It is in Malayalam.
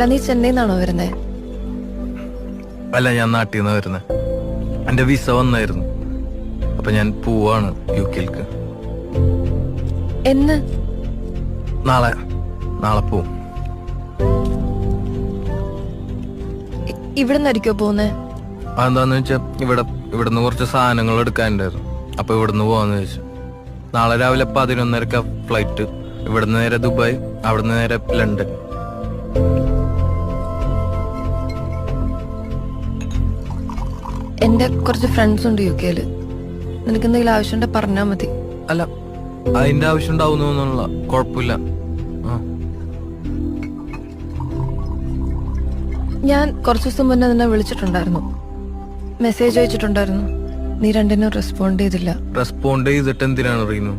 എടാ നീ ചെന്നൈന്നാണോ വരുന്നേ? അല്ല, ഞാൻ നാട്ടിൽ നിന്ന് വരുന്നത്. എന്റെ വിസ വന്നായിരുന്നു. അപ്പൊ ഞാൻ പോവാണ് UK-ക്ക്. എന്ന്? നാളെ പോവും. ഇവിടെ നിന്നായിരിക്കോ പോകുന്നേ? അതെന്താന്ന് വെച്ചാ ഇവിടുന്ന് കുറച്ച് സാധനങ്ങൾ എടുക്കാനുണ്ടായിരുന്നു. അപ്പൊ ഇവിടുന്ന് പോവാന്ന് ചോദിച്ചു. നാളെ രാവിലെ 11:30 ഫ്ലൈറ്റ്. ഇവിടുന്ന് നേരെ ദുബായ്, അവിടുന്ന് നേരെ ലണ്ടൻ. എന്റെ കുറച്ച് ഫ്രണ്ട്സ് ഉണ്ട് UK-ല്. നിനക്ക് എന്തെങ്കിലും ആവശ്യമുണ്ടെ പറഞ്ഞാ മതി. അല്ല, അതിന്റെ ആവശ്യം ഉണ്ടാവുന്നുള്ള കുഴപ്പമില്ല. ഞാൻ കുറച്ചു ദിവസം മുന്നേ നിന്നെ വിളിച്ചിട്ടുണ്ടായിരുന്നു, മെസ്സേജ് അയച്ചിട്ടുണ്ടായിരുന്നു. നീ രണ്ടിനും റെസ്പോണ്ട് ചെയ്തില്ല. റെസ്പോണ്ട് ചെയ്തിട്ട് എന്തിനാണ് അറിയുന്നു?